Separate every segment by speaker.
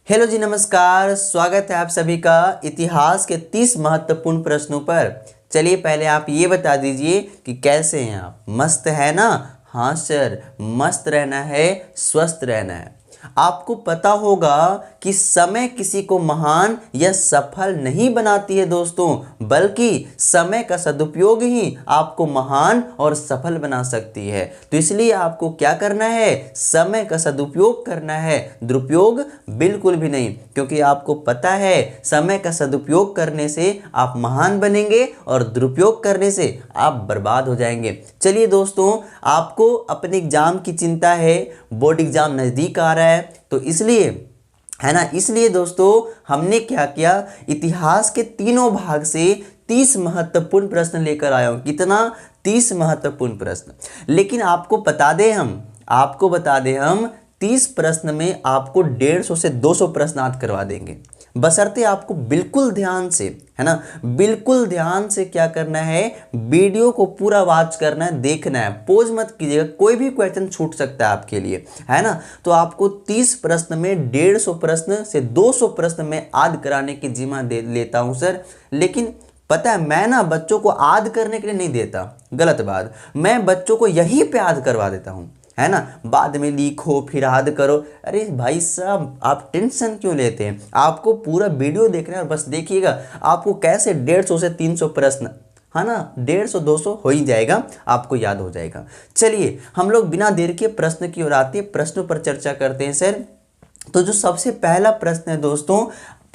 Speaker 1: Hello जी, नमस्कार। स्वागत है आप सभी का इतिहास के 30 महत्वपूर्ण प्रश्नों पर। चलिए पहले आप ये बता दीजिए कि कैसे हैं आप। मस्त है ना? हाँ सर, मस्त रहना है, स्वस्थ रहना है। आपको पता होगा कि समय किसी को महान या सफल नहीं बनाती है दोस्तों, बल्कि समय का सदुपयोग ही आपको महान और सफल बना सकती है। तो इसलिए आपको क्या करना है? समय का सदुपयोग करना है, दुरुपयोग बिल्कुल भी नहीं। क्योंकि आपको पता है समय का सदुपयोग करने से आप महान बनेंगे और दुरुपयोग करने से आप बर्बाद हो जाएंगे। चलिए दोस्तों, आपको अपने एग्जाम की चिंता है, बोर्ड एग्जाम नज़दीक आ रहा है, तो इसलिए है ना, इसलिए दोस्तों हमने क्या किया, इतिहास के तीनों भाग से 30 महत्वपूर्ण प्रश्न लेकर आया हूं। कितना? 30 महत्वपूर्ण प्रश्न। लेकिन आपको बता दें हम 30 प्रश्न में आपको 150 से 200 प्रश्न याद करवा देंगे। बशर्ते आपको बिल्कुल ध्यान से, है ना, बिल्कुल ध्यान से क्या करना है, वीडियो को पूरा वॉच करना है, देखना है, पोज मत कीजिएगा। कोई भी क्वेश्चन छूट सकता है आपके लिए, है ना। तो आपको 30 प्रश्न में 150 प्रश्न से 200 प्रश्न में याद कराने की जिम्मा दे लेता हूं सर। लेकिन पता है, मैं ना बच्चों को याद करने के लिए नहीं देता, गलत बात। मैं बच्चों को यही पे याद करवा देता हूं, है ना। बाद में लिखो फिर याद करो। अरे भाई साहब, आप टेंशन क्यों लेते हैं? आपको पूरा वीडियो देखना है और बस देखिएगा आपको कैसे 150 से 300 प्रश्न, है ना, 150-200 हो ही जाएगा, आपको याद हो जाएगा। चलिए हम लोग बिना देर के प्रश्न की ओर आते हैं, प्रश्नों पर चर्चा करते हैं सर। तो जो सबसे पहला प्रश्न है दोस्तों,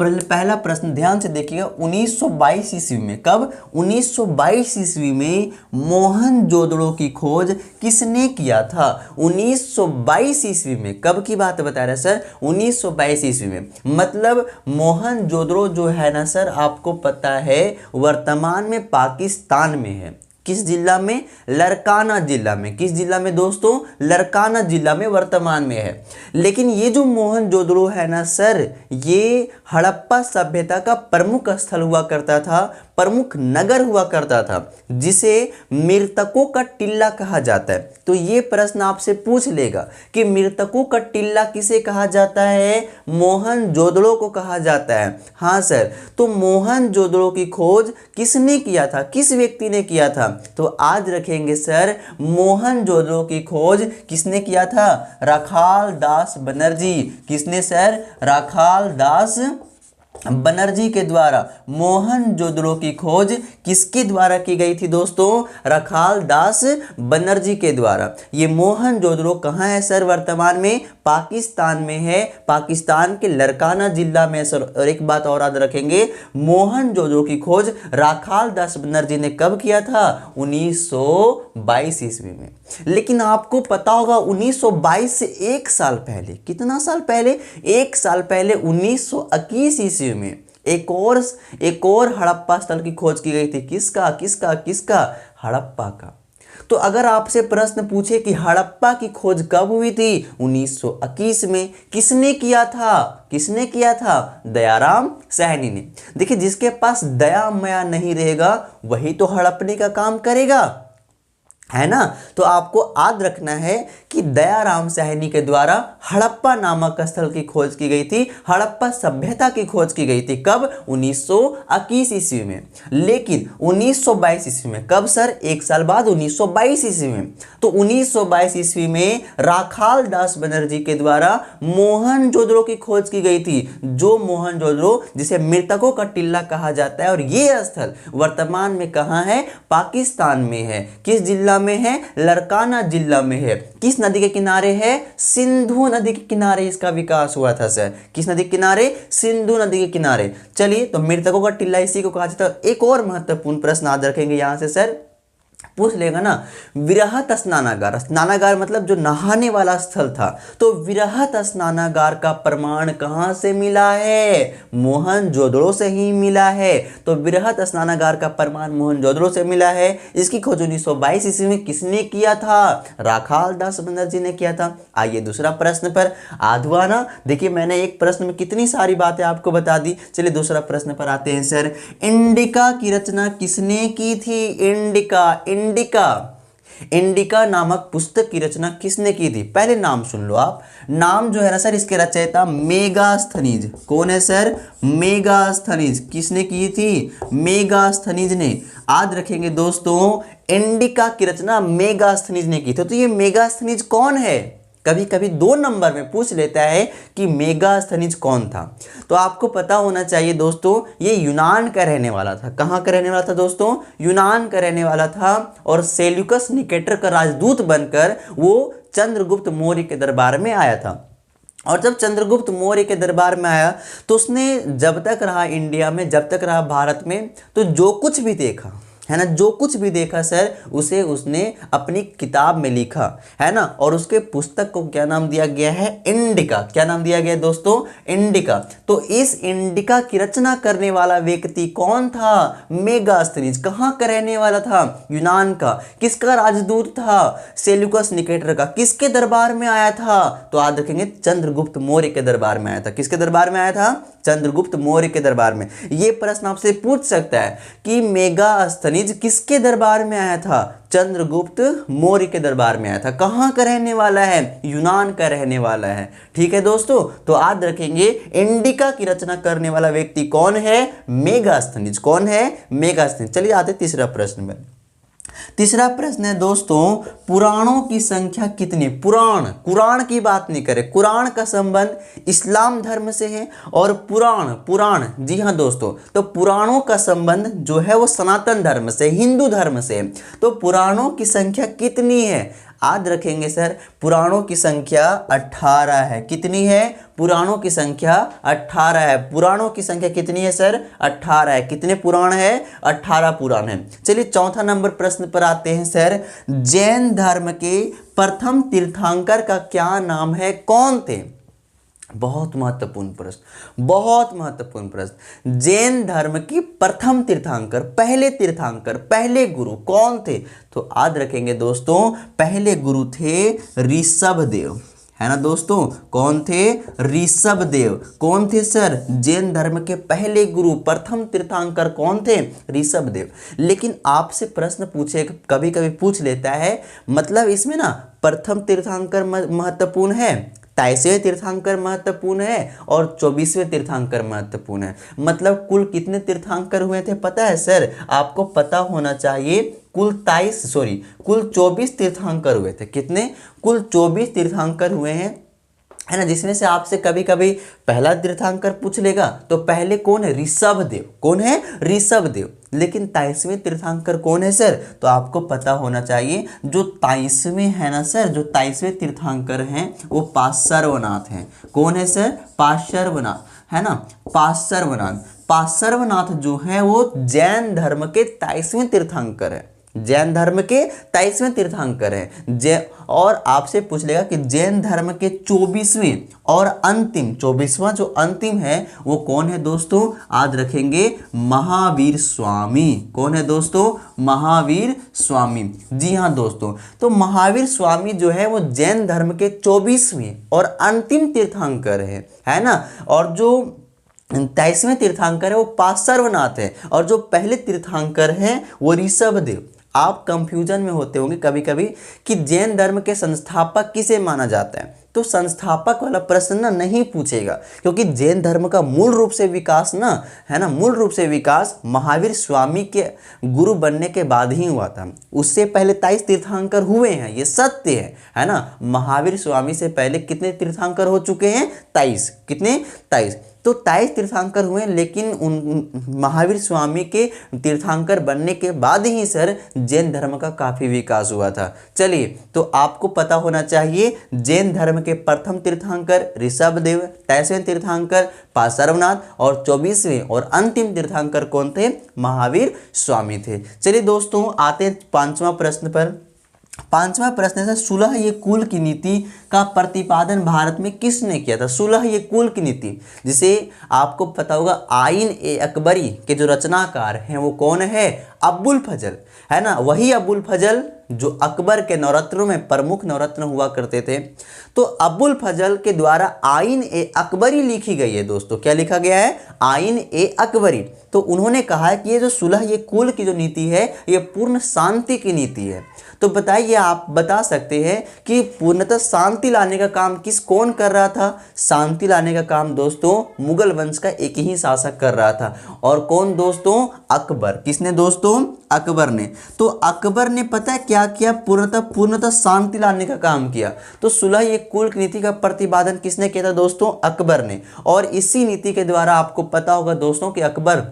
Speaker 1: पहला प्रश्न ध्यान से देखिएगा। 1922 ईस्वी में, कब? 1922 ईस्वी में मोहनजोदड़ो की खोज किसने किया था? 1922 ईस्वी में, कब की बात बता रहे हैं सर? 1922 ईस्वी में। मतलब मोहनजोदड़ो जो है ना सर, आपको पता है वर्तमान में पाकिस्तान में है। किस जिला में? लरकाना जिला में। किस जिला में दोस्तों? लरकाना जिला में वर्तमान में है। लेकिन ये जो मोहनजोदड़ो है ना सर, ये हड़प्पा सभ्यता का प्रमुख स्थल हुआ करता था, प्रमुख नगर हुआ करता था, जिसे मृतकों का टिल्ला कहा जाता है। तो ये प्रश्न आपसे पूछ लेगा कि मृतकों का टिल्ला किसे कहा जाता है? मोहनजोदड़ो को कहा जाता है। हाँ सर, तो मोहनजोदड़ो की खोज किसने किया था? किस व्यक्ति ने किया था? तो आज रखेंगे सर, मोहनजोदड़ो की खोज किसने किया था? राखाल दास बनर्जी। किसने सर? राखाल दास बनर्जी के द्वारा मोहनजोदड़ो की खोज किसके द्वारा की गई थी दोस्तों? राखाल दास बनर्जी के द्वारा। ये मोहनजोदड़ो कहाँ है सर? वर्तमान में पाकिस्तान में है, पाकिस्तान के लरकाना जिला में सर। और एक बात और याद रखेंगे, मोहनजोदड़ो की खोज राखाल दास बनर्जी ने कब किया था? 1922 ईस्वी में। लेकिन आपको पता होगा 1922 से एक साल पहले, कितना साल पहले? एक साल पहले 1921 ईस्वी में एक और हड़प्पा स्थल की खोज की गई थी। किसका? हड़प्पा का। तो अगर आपसे प्रश्न पूछे कि हड़प्पा की खोज कब हुई थी? 1921 में। किसने किया था? दयाराम साहनी ने। देखिए, जिसके पास दया माया नहीं रहेगा वही तो हड़पने का काम करेगा, है ना। तो आपको याद रखना है कि दयाराम साहनी के द्वारा हड़प्पा नामक स्थल की खोज की गई थी, हड़प्पा सभ्यता की खोज की गई थी। कब? 1921 ईस्वी में। लेकिन 1922 ईस्वी में, कब सर? एक साल बाद 1922 ईस्वी में। तो 1922 ईस्वी में राखाल दास बनर्जी के द्वारा मोहनजोदड़ो की खोज की गई थी। जो मोहनजोदड़ो जिसे मृतकों का टिल्ला कहा जाता है, और ये स्थल वर्तमान में कहाँ है? पाकिस्तान में है। किस जिला में है? लरकाना जिला में है। किस नदी के किनारे है? सिंधु नदी के किनारे इसका विकास हुआ था सर। किस नदी के किनारे? सिंधु नदी के किनारे। चलिए, तो मृतकों का टिल्ला इसी को कहा जाता है। एक और महत्वपूर्ण प्रश्न याद रखेंगे यहां से सर, पूछ लेगा ना, विरहत स्नानागार। स्नानागार मतलब जो नहाने वाला स्थल था। तो विरहत स्नानागार का प्रमाण कहां से मिला है? मोहनजोदड़ो से ही मिला है। तो विरहत स्नानागार का प्रमाण मोहनजोदड़ो से मिला है। इसकी खोज 1922 ईस्वी में किसने किया था? राखाल दास बनर्जी ने किया था। आइए दूसरा प्रश्न पर आधुआ ना। देखिए, मैंने एक प्रश्न में कितनी सारी बातें आपको बता दी। चलिए दूसरा प्रश्न पर आते हैं सर। इंडिका की रचना किसने की थी? इंडिका इंडिका नामक पुस्तक की रचना किसने की थी? पहले नाम सुन लो आप। नाम जो है ना सर इसके रचयिता मेगास्थनीज। कौन है सर? मेगास्थनीज। किसने की थी? मेगास्थनीज ने। याद रखेंगे दोस्तों, इंडिका की रचना मेगास्थनीज ने की थी। तो ये मेगास्थनीज कौन है? कभी कभी 2 नंबर में पूछ लेता है कि मेगास्थनीज कौन था। तो आपको पता होना चाहिए दोस्तों, ये यूनान का रहने वाला था। कहाँ का रहने वाला था दोस्तों? यूनान का रहने वाला था। और सेल्यूकस निकेटर का राजदूत बनकर वो चंद्रगुप्त मौर्य के दरबार में आया था। और जब चंद्रगुप्त मौर्य के दरबार में आया तो उसने जब तक रहा इंडिया में, जब तक रहा भारत में, तो जो कुछ भी देखा है ना, जो कुछ भी देखा सर उसे उसने अपनी किताब में लिखा है ना। और उसके पुस्तक को क्या नाम दिया गया है? इंडिका। क्या नाम दिया गया है दोस्तों? इंडिका। तो इस इंडिका की रचना करने वाला व्यक्ति कौन था? मेगास्थनीज। कहाँ का रहने वाला था? यूनान का। किसका राजदूत था? सेल्यूकस निकेटर का। किसके दरबार में आया था? तो याद रखेंगे, चंद्रगुप्त मौर्य के दरबार में आया था। किसके दरबार में आया था? चंद्रगुप्त मौर्य के दरबार में। ये प्रश्न आपसे पूछ सकता है कि मेगास्थनीज किसके दरबार में आया था? चंद्रगुप्त मौर्य के दरबार में आया था। कहाँ का रहने वाला है? यूनान का रहने वाला है। ठीक है दोस्तों, तो याद रखेंगे इंडिका की रचना करने वाला व्यक्ति कौन है? मेगास्थनीज। कौन है? मेगास्थनीज। चलिए आते तीसरा प्रश्न में। तीसरा प्रश्न है दोस्तों, पुराणों की संख्या कितनी? कुरान की बात नहीं करें। कुरान का संबंध इस्लाम धर्म से है। और पुराण जी हाँ दोस्तों, तो पुराणों का संबंध जो है वो सनातन धर्म से, हिंदू धर्म से। तो पुराणों की संख्या कितनी है? याद रखेंगे सर, पुराणों की संख्या 18 है। कितनी है? पुराणों की संख्या 18 है। पुराणों की संख्या कितनी है सर? 18 है। कितने पुराण है? 18 पुराण है। चलिए चौथा नंबर प्रश्न पर आते हैं सर। जैन धर्म के प्रथम तीर्थंकर का क्या नाम है? कौन थे? बहुत महत्वपूर्ण प्रश्न, बहुत महत्वपूर्ण प्रश्न। जैन धर्म की प्रथम तीर्थंकर, पहले गुरु कौन थे? तो याद रखेंगे दोस्तों, पहले गुरु थे ऋषभदेव, है ना दोस्तों। कौन थे? ऋषभदेव। कौन थे सर? जैन धर्म के पहले गुरु, प्रथम तीर्थंकर कौन थे? ऋषभदेव। लेकिन आपसे प्रश्न पूछे, कभी कभी पूछ लेता है, मतलब इसमें ना प्रथम तीर्थंकर महत्वपूर्ण है, 23वें तीर्थंकर महत्वपूर्ण है और 24वें तीर्थंकर महत्वपूर्ण है। मतलब कुल कितने तीर्थंकर हुए थे पता है सर? आपको पता होना चाहिए, कुल 24 तीर्थंकर हुए थे। कितने? कुल 24 तीर्थंकर हुए हैं, है ना। जिसमें से आपसे कभी कभी पहला तीर्थंकर पूछ लेगा, तो पहले कौन है? ऋषभदेव। कौन है? ऋषभदेव। लेकिन 23वें तीर्थंकर कौन है सर? तो आपको पता होना चाहिए, जो 23वें है ना सर, जो 23वें तीर्थंकर हैं वो पार्श्वनाथ हैं। कौन है सर? पार्श्वनाथ, है ना। पार्श्वनाथ जो है वो जैन धर्म के 23वें तीर्थंकर है। जैन धर्म के 23वें तीर्थंकर हैं। और आपसे पूछ लेगा कि जैन धर्म के 24वें और अंतिम, 24वां जो अंतिम है वो कौन है दोस्तों? याद रखेंगे, महावीर स्वामी। कौन है दोस्तों? महावीर स्वामी। जी हाँ दोस्तों, तो महावीर स्वामी जो है वो जैन धर्म के 24वें और अंतिम तीर्थंकर है ना। और जो 23वें तीर्थंकर है वो पार्श्वनाथ है। और जो पहले तीर्थंकर हैं वो ऋषभदेव। आप कंफ्यूजन में होते होंगे कभी कभी कि जैन धर्म के संस्थापक किसे माना जाता है। तो संस्थापक वाला प्रश्न ना नहीं पूछेगा, क्योंकि जैन धर्म का मूल रूप से विकास ना, है ना, मूल रूप से विकास महावीर स्वामी के गुरु बनने के बाद ही हुआ था। उससे पहले 23 तीर्थंकर हुए हैं, ये सत्य है ना। महावीर स्वामी से पहले कितने तीर्थंकर हो चुके हैं? 23। कितने? 23। तो 23 तीर्थंकर हुए, लेकिन उन महावीर स्वामी के तीर्थंकर बनने के बाद ही सर जैन धर्म का काफ़ी विकास हुआ था। चलिए, तो आपको पता होना चाहिए, जैन धर्म के प्रथम तीर्थंकर ऋषभदेव, 23वें तीर्थंकर पार्श्वनाथ और 24वें और अंतिम तीर्थंकर कौन थे? महावीर स्वामी थे। चलिए दोस्तों, आते हैं 5वां प्रश्न पर। 5वां प्रश्न है, सुलह ये कुल की नीति का प्रतिपादन भारत में किसने किया था? सुलह ये कुल की नीति, जिसे आपको पता होगा आईन-ए-अकबरी के जो रचनाकार हैं वो कौन है? अबुल फजल, है ना। वही अबुल फजल जो अकबर के नवरत्नों में प्रमुख नवरत्न हुआ करते थे। तो अबुल फजल के द्वारा आइन ए अकबरी लिखी गई है दोस्तों। क्या लिखा गया है? आइन ए अकबरी। तो उन्होंने कहा है कि ये जो सुलह, ये कुल की जो नीति है, ये पूर्ण शांति की नीति है। तो बताइए, आप बता सकते हैं कि पूर्णतः शांति लाने का काम कौन कर रहा था? शांति लाने का काम दोस्तों मुगल वंश का एक ही शासक कर रहा था। और कौन दोस्तों? अकबर। किसने दोस्तों? अकबर ने। तो अकबर ने पता है क्या किया? पूर्णतः शांति लाने का काम किया। तो सुलह ये कुल नीति का प्रतिपादन किसने किया था दोस्तों? अकबर ने। और इसी नीति के द्वारा आपको पता होगा दोस्तों कि अकबर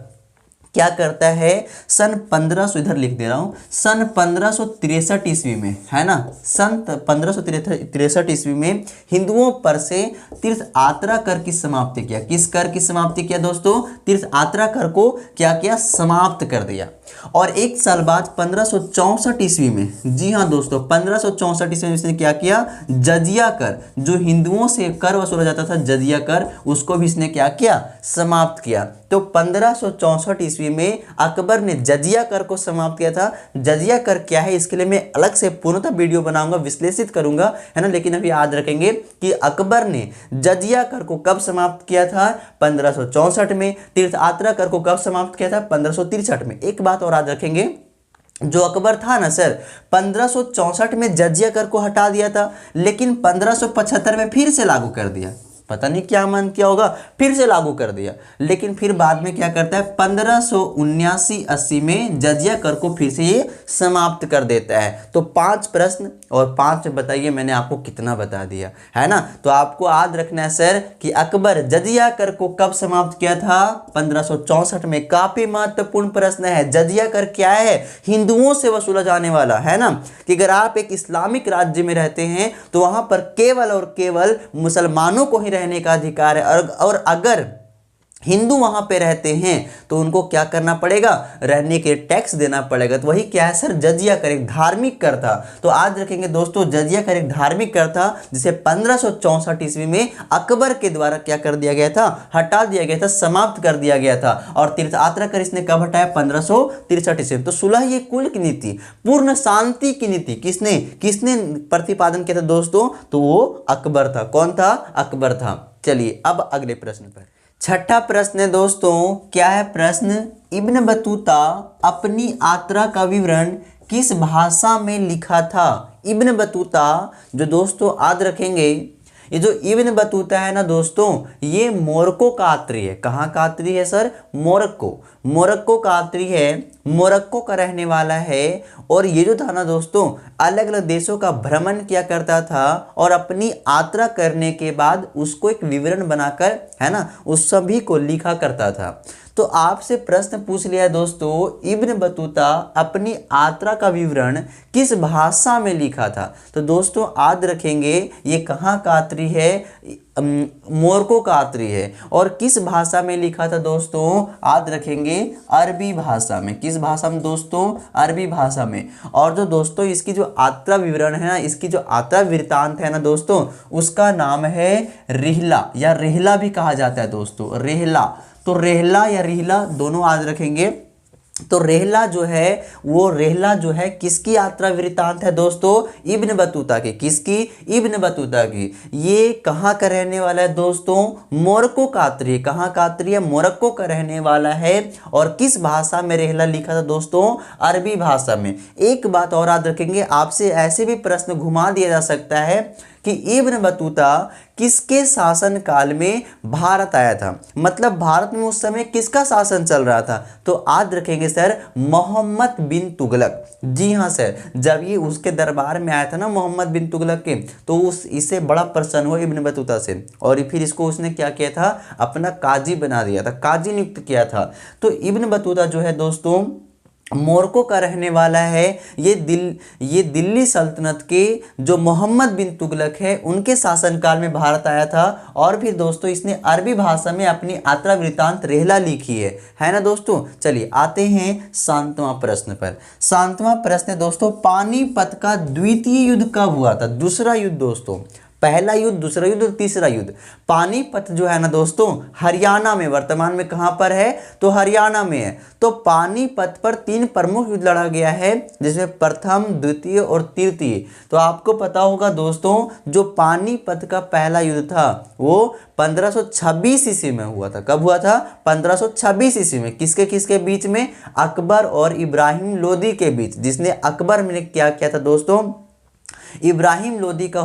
Speaker 1: क्या करता है? सन 1500, इधर लिख दे रहा हूँ, सन 1563 ईस्वी में, है ना, सन 1563 ईस्वी में हिंदुओं पर से तीर्थ यात्रा कर की समाप्ति किया। किस कर की समाप्ति किया दोस्तों? तीर्थ यात्रा कर को क्या किया? समाप्त कर दिया। और एक साल बाद 1564 ईस्वी में, जी हाँ दोस्तों, 1564 ईस्वी में इसने क्या किया? जजिया कर, जो हिंदुओं से कर वसूला जाता था, जजिया कर, उसको भी इसने क्या किया? समाप्त किया। तो 1564 ईस्वी में अकबर ने जजिया कर को समाप्त किया था। जजिया कर क्या है, इसके लिए मैं अलग से पूर्णतः वीडियो बनाऊंगा, विश्लेषित करूंगा, है ना। लेकिन अभी याद रखेंगे कि अकबर ने जजिया कर को कब समाप्त किया था? 1564 में। तीर्थ यात्रा कर को कब समाप्त किया था? 1563 में। एक बात और याद रखेंगे, जो अकबर था ना सर, 1564 में जजिया कर को हटा दिया था, लेकिन 1575 में फिर से लागू कर दिया। पता नहीं क्या मन किया होगा, फिर से लागू कर दिया। लेकिन फिर बाद में क्या करता है? 1579-80 में जजिया कर को फिर से ये समाप्त कर देता है। तो 5 प्रश्न और 5 बताइए मैंने आपको कितना बता दिया, है ना। तो आपको याद रखना है सर कि अकबर जजिया कर को कब समाप्त किया था? 1564 में। काफी महत्वपूर्ण प्रश्न है। जजिया कर क्या है? हिंदुओं से वसूला जाने वाला, है ना, कि अगर आप एक इस्लामिक राज्य में रहते हैं तो वहां पर केवल और केवल मुसलमानों को ही रहने का अधिकार है। और अगर हिंदू वहां पे रहते हैं तो उनको क्या करना पड़ेगा? रहने के टैक्स देना पड़ेगा। तो वही क्या है सर? जजिया कर एक धार्मिक कर था। तो आज रखेंगे दोस्तों, जजिया कर एक धार्मिक कर था जिसे 1564 ईस्वी में अकबर के द्वारा क्या कर दिया गया था? हटा दिया गया था, समाप्त कर दिया गया था। और तीर्थ यात्रा कर इसने कब हटाया? 1563 ईस्वी में। तो सुलह ये कुल की नीति, पूर्ण शांति की नीति किसने प्रतिपादन किया था दोस्तों? तो वो अकबर था। कौन था? अकबर था। चलिए अब अगले प्रश्न पर। छठा प्रश्न है दोस्तों, क्या है प्रश्न? इब्न बतूता अपनी यात्रा का विवरण किस भाषा में लिखा था? इब्न बतूता जो दोस्तों याद रखेंगे, ये जो इब्न बतूता है ना दोस्तों, ये मोरक्को का यात्री है। कहाँ का यात्री है सर? मोरक्को का यात्री है, मोरक्को का रहने वाला है। और ये जो था ना दोस्तों, अलग अलग देशों का भ्रमण किया करता था और अपनी यात्रा करने के बाद उसको एक विवरण बनाकर, है ना, उस सभी को लिखा करता था। तो आपसे प्रश्न पूछ लिया दोस्तों, इब्न बतूता अपनी यात्रा का विवरण किस भाषा में लिखा था? तो दोस्तों याद रखेंगे, ये कहाँ का यात्री है? मोरक्को का यात्री है। और किस भाषा में लिखा था दोस्तों? याद रखेंगे, अरबी भाषा में। किस भाषा में दोस्तों? अरबी भाषा में। और जो दोस्तों इसकी जो यात्रा विवरण है ना, इसकी जो यात्रा वृत्तांत है ना दोस्तों, उसका नाम है रिहला, या रेहला भी कहा जाता है दोस्तों, रेहला। तो रेहला या रिहला दोनों याद रखेंगे। तो रेहला जो है, वो रेहला जो है किसकी यात्रा वृत्तांत है दोस्तों? इब्न बतूता की। किसकी? इब्न बतूता की। ये कहाँ का रहने वाला है दोस्तों? मोरक्को का यात्री है। कहाँ का यात्री है? मोरक्को का रहने वाला है। और किस भाषा में रेहला लिखा था दोस्तों? अरबी भाषा में। एक बात और याद रखेंगे, आपसे ऐसे भी प्रश्न घुमा दिया जा सकता है कि इब्न बतूता किसके शासन काल में भारत आया था? मतलब भारत में उस समय किसका शासन चल रहा था? तो याद रखेंगे सर, मोहम्मद बिन तुगलक। जी हाँ सर, जब ये उसके दरबार में आया था ना मोहम्मद बिन तुगलक के, तो इससे बड़ा प्रसन्न हुआ इब्न बतूता से, और फिर इसको उसने क्या किया था? अपना काजी बना दिया था, काजी नियुक्त किया था। तो इब्न बतूता जो है दोस्तों मोरक्को का रहने वाला है। ये दिल्ली सल्तनत के जो मोहम्मद बिन तुगलक है उनके शासनकाल में भारत आया था। और फिर दोस्तों इसने अरबी भाषा में अपनी यात्रा वृत्तांत रेहला लिखी है ना दोस्तों। चलिए आते हैं 7वां प्रश्न पर। 7वां प्रश्न दोस्तों, पानीपत का द्वितीय युद्ध कब हुआ था? दूसरा युद्ध दोस्तों, पहला युद्ध, दूसरा युद्ध और तीसरा युद्ध। पानीपत जो है ना दोस्तों हरियाणा में, वर्तमान में कहां पर है, तो हरियाणा में है। तो पानीपत पर 3 प्रमुख युद्ध लड़ा गया है, जिसमें प्रथम, द्वितीय और तृतीय। तो आपको पता होगा दोस्तों जो पानीपत का पहला युद्ध था वो 1526 ईस्वी में हुआ था। कब हुआ था, 1526 ईस्वी में। किसके किसके बीच में, अकबर और इब्राहिम लोदी के बीच। जिसने अकबर ने क्या किया था दोस्तों, इब्राहिम लोदी को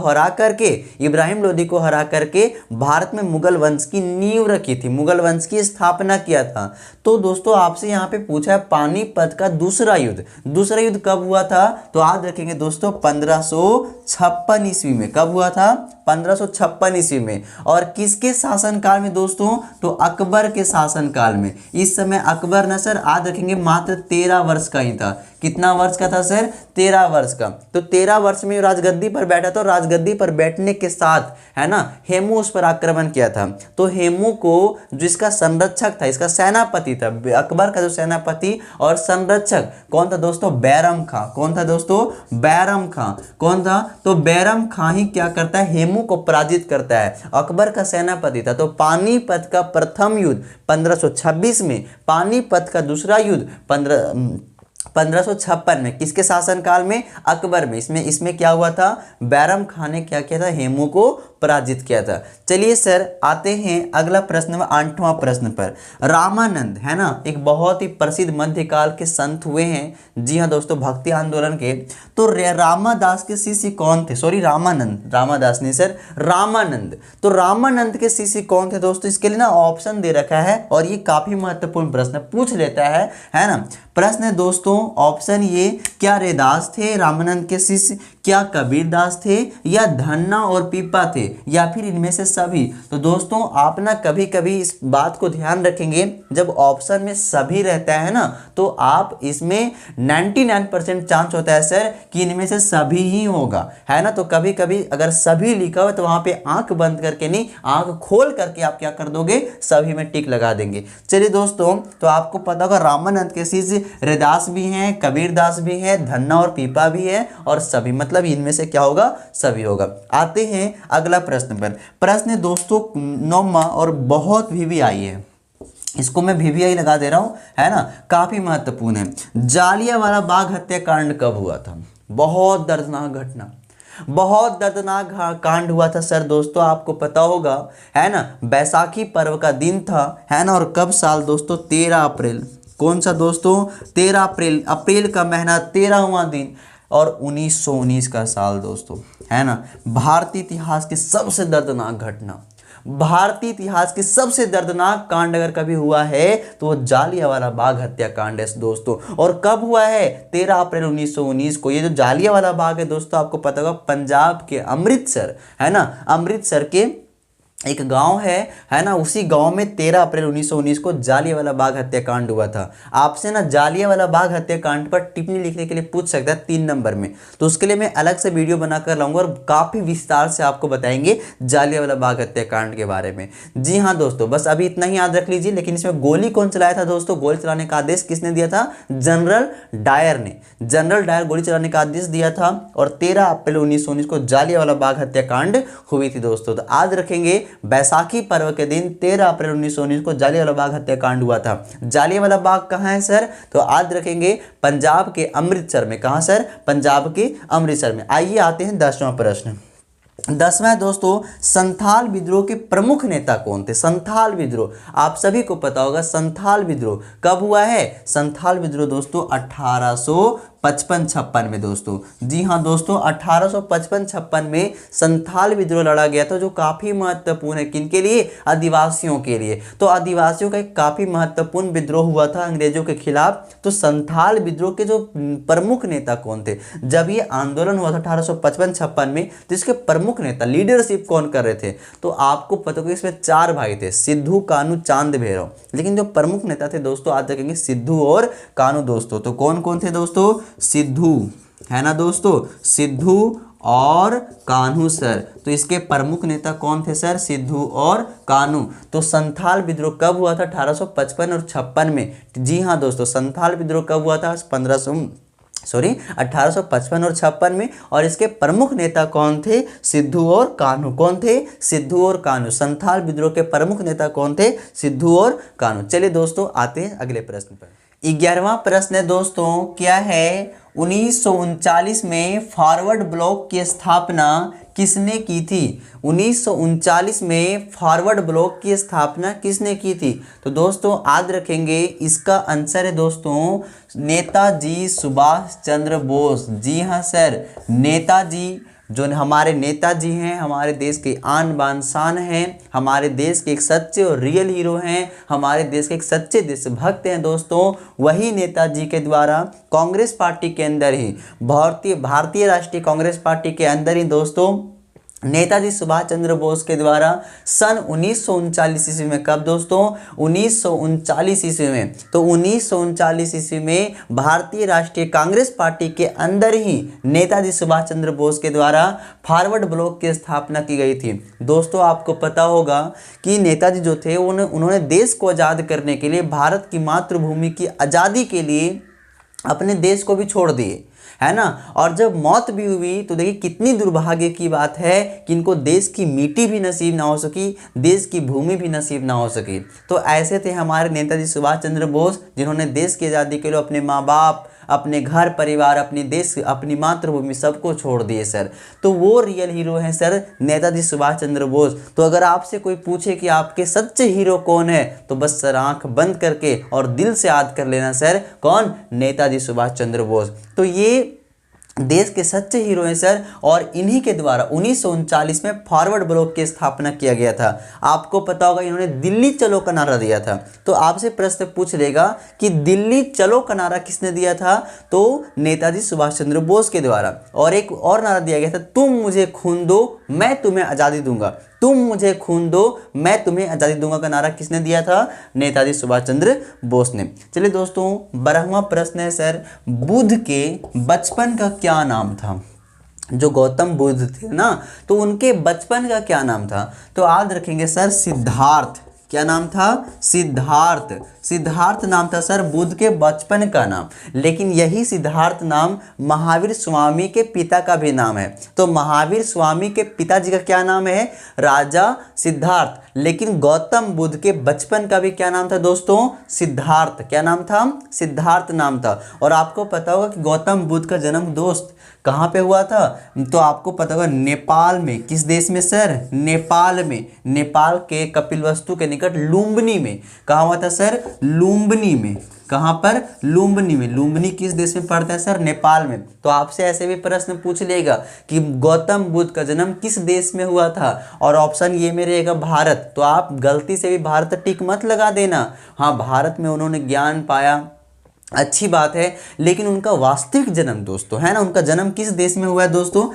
Speaker 1: हरा करके भारत में मुगल वंश की नींव रखी थी, मुगल वंश की स्थापना किया था। तो दोस्तों आपसे यहाँ पे पूछा है पानीपत का दूसरा युद्ध कब हुआ था, तो याद रखेंगे दोस्तों 1556 ईस्वी में। कब हुआ था, 1556 ईस्वी में। और किसके शासनकाल में दोस्तों, तो अकबर के शासनकाल में। इस समय अकबर ना सर याद रखेंगे मात्र 13 वर्ष का ही था। कितना वर्ष का था सर, 13 वर्ष का। तो 13 वर्ष में राजगद्दी पर बैठा था, और राजगद्दी पर बैठने के साथ है ना हेमू उस पर आक्रमण किया था। तो हेमू को जो इसका संरक्षक था, इसका सेनापति था, अकबर का जो सेनापति और संरक्षक कौन था दोस्तों, बैरम खां। कौन था दोस्तों, बैरम खां। कौन था, तो बैरम खां ही क्या करता है, हेमू को पराजित करता है। अकबर का सेनापति था। तो पानीपत का प्रथम युद्ध 1526 में, पानीपत का दूसरा युद्ध 1556 में। किसके शासनकाल में, अकबर में। इसमें क्या हुआ था, बैरम खान ने क्या किया था, हेमू को पराजित किया था। चलिए सर आते हैं अगला प्रश्न में, 8वां प्रश्न पर। रामानंद है ना एक बहुत ही प्रसिद्ध मध्यकाल के संत हुए हैं। जी हाँ दोस्तों, भक्ति आंदोलन के। तो रामादास के शिष्य कौन थे, सॉरी रामादास नहीं सर, रामानंद। तो रामानंद के शिष्य कौन थे दोस्तों, इसके लिए ना ऑप्शन दे रखा है, और ये काफी महत्वपूर्ण प्रश्न पूछ लेता है ना। प्रश्न है दोस्तों ऑप्शन ये, क्या रैदास थे रामानंद के शिष्य, क्या कबीरदास थे, या धन्ना और पीपा थे, या फिर इनमें से सभी। तो दोस्तों आप ना कभी कभी इस बात को ध्यान रखेंगे, जब ऑप्शन में सभी रहता है ना तो आप इसमें 99% चांस होता है सर कि इनमें से सभी ही होगा, है ना। तो कभी कभी अगर सभी लिखा हुआ तो वहां पे आंख बंद करके नहीं, आंख खोल करके आप क्या कर दोगे, सभी में टिक लगा देंगे। चलिए दोस्तों, तो आपको पता होगा रामानंद के शिष्य रैदास भी हैं, कबीरदास भी है, धन्ना और पीपा भी है, और सभी मतलब इनमें से क्या होगा, सभी होगा। आते हैं अगला प्रश्न पर। प्रश्न दोस्तों 9वां और बहुत VVI है, इसको मैं VVI लगा दे रहा हूं, है ना, काफी महत्वपूर्ण है। जालियांवाला बाग हत्याकांड कब हुआ था, बहुत दर्दनाक घटना, बहुत दर्दनाक कांड हुआ था सर दोस्तों, आपको पता होगा, है ना। बैसाखी पर्व का दिन था, है ना, और कब साल दोस्तों, 13 अप्रैल। कौन सा दोस्तों, 13 अप्रैल, अप्रैल का महीना 13वां दिन, और 1919 का साल दोस्तों, है ना। भारतीय इतिहास की सबसे दर्दनाक घटना, भारतीय इतिहास की सबसे दर्दनाक कांड अगर कभी हुआ है तो वो जालियांवाला बाग हत्याकांड है दोस्तों। और कब हुआ है, 13 अप्रैल 1919 को। ये जो जालियांवाला बाग है दोस्तों, आपको पता होगा पंजाब के अमृतसर, है ना, अमृतसर के एक गांव है ना, उसी गांव में 13 अप्रैल 1919 को जालियांवाला बाग हत्याकांड हुआ था। आपसे ना जालियांवाला बाग हत्याकांड पर टिप्पणी लिखने के लिए पूछ सकता है 3 नंबर में, तो उसके लिए मैं अलग से वीडियो बनाकर लाऊंगा और काफी विस्तार से आपको बताएंगे जालियांवाला बाग हत्याकांड के बारे में। जी हाँ दोस्तों, बस अभी इतना ही याद रख लीजिए। लेकिन इसमें गोली कौन चलाया था दोस्तों, गोली चलाने का आदेश किसने दिया था, जनरल डायर ने। जनरल डायर गोली चलाने का आदेश दिया था, और 13 अप्रैल 1919 को जालियांवाला बाग हत्याकांड हुई थी दोस्तों। तो याद रखेंगे बैसाखी पर्व के दिन 13 अप्रैल 1919 को जालियांवाला बाग हत्याकांड हुआ था। जालियांवाला बाग कहाँ है सर, तो याद रखेंगे पंजाब के अमृतसर में। कहाँ सर, पंजाब के अमृतसर में। आइए आते हैं 10वां प्रश्न। 10वां दोस्तों, संथाल विद्रोह के प्रमुख नेता कौन थे। संथाल विद्रोह आप सभी को पता होगा, संथाल विद्रोह कब हुआ है, संथाल विद्रोह दोस्तों 1855-56 में दोस्तों। जी हाँ दोस्तों, 1855-56 में संथाल विद्रोह लड़ा गया था, जो काफी महत्वपूर्ण है। किनके लिए, आदिवासियों के लिए। तो आदिवासियों का एक काफी महत्वपूर्ण विद्रोह हुआ था अंग्रेजों के खिलाफ। तो संथाल विद्रोह के जो प्रमुख नेता कौन थे, जब ये आंदोलन हुआ था 1855-56 में, तो इसके प्रमुख नेता लीडरशिप कौन कर रहे थे, तो आपको पता होगा इसमें 4 भाई थे, सिद्धू, कानू, चांद भैरव। लेकिन जो प्रमुख नेता थे दोस्तों, आज देखेंगे सिद्धू और कानू दोस्तों। तो कौन कौन थे दोस्तों, सिद्धू, है ना दोस्तों, सिद्धू और कान्हू सर। तो इसके प्रमुख नेता कौन थे सर, सिद्धू और कान्हू। तो संथाल विद्रोह कब हुआ था, 1855 और 56 में। जी हाँ दोस्तों, संथाल विद्रोह कब हुआ था, 1855 और 56 में। और इसके प्रमुख नेता कौन थे? सिद्धू और कान्हू। कौन थे? सिद्धू और कान्हू। संथाल विद्रोह के प्रमुख नेता कौन थे? सिद्धू और कान्हू। चलिए दोस्तों आते हैं अगले प्रश्न पर। 11वां प्रश्न है दोस्तों, क्या है? 1939 में फॉरवर्ड ब्लॉक की स्थापना किसने की थी? 1939 में फॉरवर्ड ब्लॉक की स्थापना किसने की थी? तो दोस्तों याद रखेंगे, इसका आंसर है दोस्तों नेताजी सुभाष चंद्र बोस। जी हाँ सर, नेताजी जो हमारे नेताजी हैं, हमारे देश के आन बान शान हैं, हमारे देश के एक सच्चे और रियल हीरो हैं, हमारे देश के एक सच्चे देशभक्त हैं दोस्तों। वही नेताजी के द्वारा कांग्रेस पार्टी के अंदर ही, भारतीय राष्ट्रीय कांग्रेस पार्टी के अंदर ही दोस्तों नेताजी सुभाष चंद्र बोस के द्वारा सन 1939 ईस्वी में, कब दोस्तों? 1939 ईस्वी में। तो 1939 ईस्वी में भारतीय राष्ट्रीय कांग्रेस पार्टी के अंदर ही नेताजी सुभाष चंद्र बोस के द्वारा फॉरवर्ड ब्लॉक की स्थापना की गई थी। दोस्तों आपको पता होगा कि नेताजी जो थे उन्होंने देश को आज़ाद करने के लिए, भारत की मातृभूमि की आज़ादी के लिए अपने देश को भी छोड़ दिए, है ना। और जब मौत भी हुई तो देखिए कितनी दुर्भाग्य की बात है कि इनको देश की मिट्टी भी नसीब ना हो सकी, देश की भूमि भी नसीब ना हो सकी। तो ऐसे थे हमारे नेताजी सुभाष चंद्र बोस, जिन्होंने देश की आज़ादी के लिए अपने माँ बाप, अपने घर परिवार, अपने देश, अपनी मातृभूमि सबको छोड़ दिए सर। तो वो रियल हीरो हैं सर, नेताजी सुभाष चंद्र बोस। तो अगर आपसे कोई पूछे कि आपके सच्चे हीरो कौन है, तो बस सर आंख बंद करके और दिल से याद कर लेना सर, कौन? नेताजी सुभाष चंद्र बोस। तो ये देश के सच्चे हीरो हैं सर, और इन्हीं के द्वारा 1939 में फॉरवर्ड ब्लॉक की स्थापना किया गया था। आपको पता होगा इन्होंने दिल्ली चलो का नारा दिया था। तो आपसे प्रश्न पूछ लेगा कि दिल्ली चलो का नारा किसने दिया था? तो नेताजी सुभाष चंद्र बोस के द्वारा। और एक और नारा दिया गया था, तुम मुझे खून दो मैं तुम्हें आज़ादी दूंगा। तुम मुझे खून दो मैं तुम्हें आज़ादी दूंगा का नारा किसने दिया था? नेताजी सुभाष चंद्र बोस ने। चलिए दोस्तों 12वां प्रश्न है सर, बुद्ध के बचपन का क्या नाम था? जो गौतम बुद्ध थे ना, तो उनके बचपन का क्या नाम था? तो याद रखेंगे सर, सिद्धार्थ। क्या नाम था? सिद्धार्थ। सिद्धार्थ नाम था सर बुद्ध के बचपन का नाम। लेकिन यही सिद्धार्थ नाम महावीर स्वामी के पिता का भी नाम है। तो महावीर स्वामी के पिताजी का क्या नाम है? राजा सिद्धार्थ। लेकिन गौतम बुद्ध के बचपन का भी क्या नाम था दोस्तों? सिद्धार्थ। क्या नाम था? सिद्धार्थ नाम था। और आपको पता होगा कि गौतम बुद्ध का जन्म दोस्त कहाँ पे हुआ था? तो आपको पता होगा नेपाल में। किस देश में सर? नेपाल में। नेपाल के कपिलवस्तु के निकट लुम्बिनी में। कहाँ हुआ था सर? लुम्बिनी में। कहाँ पर? लुम्बिनी में। लुम्बिनी किस देश में पड़ता है सर? नेपाल में। तो आपसे ऐसे भी प्रश्न पूछ लेगा कि गौतम बुद्ध का जन्म किस देश में हुआ था, और ऑप्शन ये में रहेगा भारत। तो आप गलती से भी भारत टिक मत लगा देना। हाँ, भारत में उन्होंने ज्ञान पाया, अच्छी बात है, लेकिन उनका वास्तविक जन्म दोस्तों, है ना, उनका जन्म किस देश में हुआ है दोस्तों?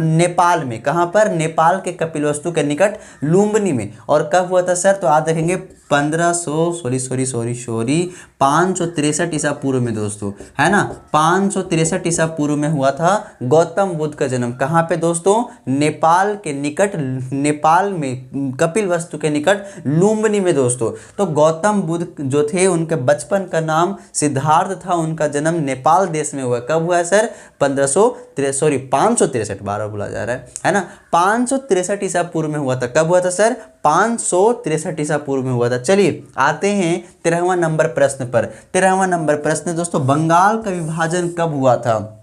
Speaker 1: नेपाल में। कहाँ पर? नेपाल के कपिलवस्तु के निकट लुम्बिनी में। और कब हुआ था सर? तो याद रखेंगे 563 ईसा पूर्व में दोस्तों, है ना। 563 ईसा पूर्व में हुआ था गौतम बुद्ध का जन्म। कहाँ पे दोस्तों? नेपाल के निकट, नेपाल में कपिलवस्तु के निकट लुम्बिनी में दोस्तों। तो गौतम बुद्ध जो थे उनके बचपन का नाम सिद्धार्थ था। उनका जन्म नेपाल देश में हुआ। कब हुआ है सर? 563, बारह बोला जा रहा है ना। 563 ईसा पूर्व में हुआ था। कब हुआ था सर? 563 ईसा पूर्व में हुआ था। चलिए आते हैं 13वां नंबर प्रश्न पर। 13वां नंबर प्रश्न दोस्तों, बंगाल का विभाजन कब हुआ था?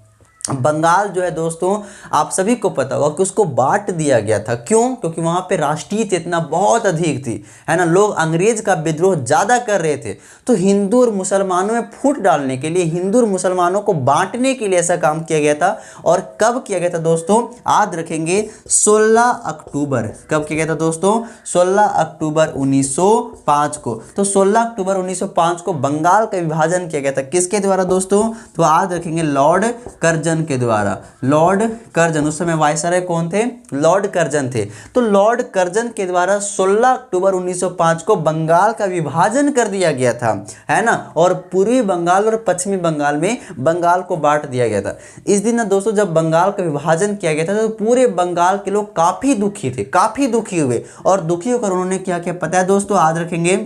Speaker 1: बंगाल जो है दोस्तों, आप सभी को पता होगा कि उसको बांट दिया गया था। क्यों? क्योंकि वहां पे राष्ट्रीय चेतना बहुत अधिक थी, है ना। लोग अंग्रेज का विद्रोह ज्यादा कर रहे थे। तो हिंदू और मुसलमानों में फूट डालने के लिए, हिंदू और मुसलमानों को बांटने के लिए ऐसा काम किया गया था। और कब किया गया था दोस्तों? याद रखेंगे 16 अक्टूबर। कब किया गया था दोस्तों? 16 अक्टूबर 1905 को। तो 16 अक्टूबर 1905 को बंगाल का विभाजन किया गया था। किसके द्वारा दोस्तों? तो याद रखेंगे लॉर्ड कर्जन के द्वारा। लॉर्ड कर्जन, उस समय वायसराय कौन थे? लॉर्ड कर्जन थे। तो लॉर्ड कर्जन के द्वारा 16 अक्टूबर 1905 को बंगाल का विभाजन कर दिया गया था, है ना। और पूर्वी बंगाल और पश्चिमी बंगाल में बंगाल को बांट दिया गया था। इस दिन ना दोस्तों जब बंगाल का विभाजन किया गया था तो पूरे बंगाल के लोग काफी दुखी थे, काफी दुखी हुए। और दुखी होकर उन्होंने क्या किया पता है दोस्तों? याद रखेंगे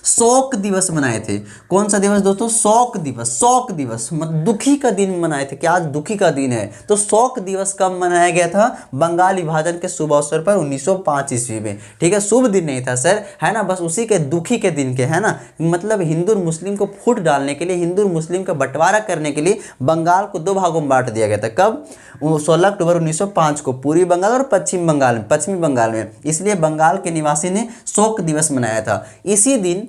Speaker 1: शोक दिवस मनाए थे। कौन सा दिवस दोस्तों? शोक दिवस। शोक दिवस मतलब दुखी का दिन मनाए थे कि आज दुखी का दिन है। तो शोक दिवस कब मनाया गया था? बंगाल विभाजन के शुभ अवसर पर 1905 ईस्वी में। ठीक है, शुभ दिन नहीं था सर, है ना, बस उसी के दुखी के दिन के, है ना, मतलब हिंदू और मुस्लिम को फूट डालने के लिए, हिंदू और मुस्लिम का बंटवारा करने के लिए बंगाल को दो भागों में बांट दिया गया था। कब? 16 अक्टूबर 1905 को पूर्वी बंगाल और पश्चिमी बंगाल में। इसलिए बंगाल के निवासी ने शोक दिवस मनाया था। इसी दिन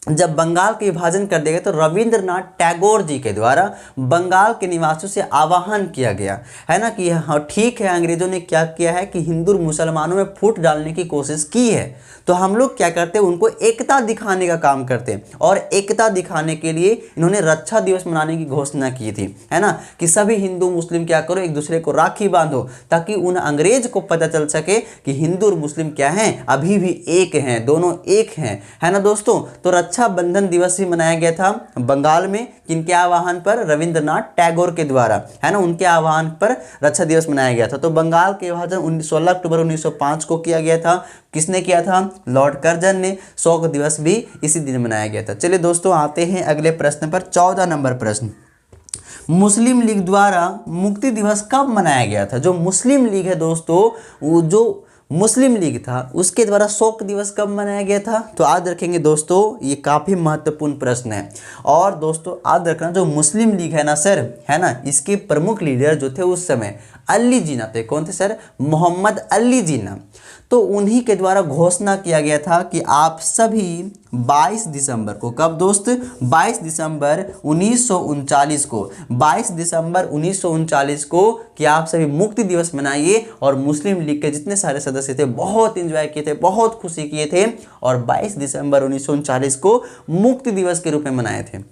Speaker 1: जब बंगाल का विभाजन कर दिया गया तो रविंद्रनाथ टैगोर जी के द्वारा बंगाल के निवासियों से आह्वान किया गया, है ना, कि हाँ ठीक है, अंग्रेजों ने क्या किया है कि हिंदू और मुसलमानों में फूट डालने की कोशिश की है, तो हम लोग क्या करते हैं, उनको एकता दिखाने का काम करते हैं। और एकता दिखाने के लिए इन्होंने रक्षा दिवस मनाने की घोषणा की थी, है ना, कि सभी हिंदू मुस्लिम क्या करो, एक दूसरे को राखी बांधो, ताकि उन अंग्रेज को पता चल सके कि हिंदू और मुस्लिम क्या हैं, अभी भी एक हैं, दोनों एक हैं, है ना दोस्तों। तो रक्षाबंधन दिवस भी मनाया गया था बंगाल में, किनके आह्वान पर? रविंद्रनाथ टैगोर के द्वारा, है ना, उनके आह्वान पर रक्षा दिवस मनाया गया था। तो बंगाल के विभाजन 16 अक्टूबर 1905 को किया गया था। किसने किया था? लॉर्ड कर्जन ने। शोक दिवस भी इसी दिन मनाया गया था। चलिए दोस्तों, आते हैं अगले प्रश्न पर। 14 नंबर प्रश्न, मुस्लिम लीग द्वारा मुक्ति दिवस कब मनाया गया था? जो मुस्लिम लीग है दोस्तों, वो जो मुस्लिम लीग था उसके द्वारा शोक दिवस कब मनाया गया था? तो याद रखेंगे दोस्तों, ये काफ़ी महत्वपूर्ण प्रश्न है। और दोस्तों याद रखना, जो मुस्लिम लीग है ना सर, है ना, इसके प्रमुख लीडर जो थे उस समय अली जिन्ना थे। कौन थे सर? मोहम्मद अली जिन्ना। तो उन्हीं के द्वारा घोषणा किया गया था कि आप सभी 22 दिसंबर को, कब दोस्त? 22 दिसंबर 1939 को, 22 दिसंबर 1939 को कि आप सभी मुक्ति दिवस मनाइए। और मुस्लिम लीग के जितने सारे सदस्य थे बहुत एंजॉय किए थे, बहुत खुशी किए थे, और 22 दिसंबर 1939 को मुक्ति दिवस के रूप में मनाए थे।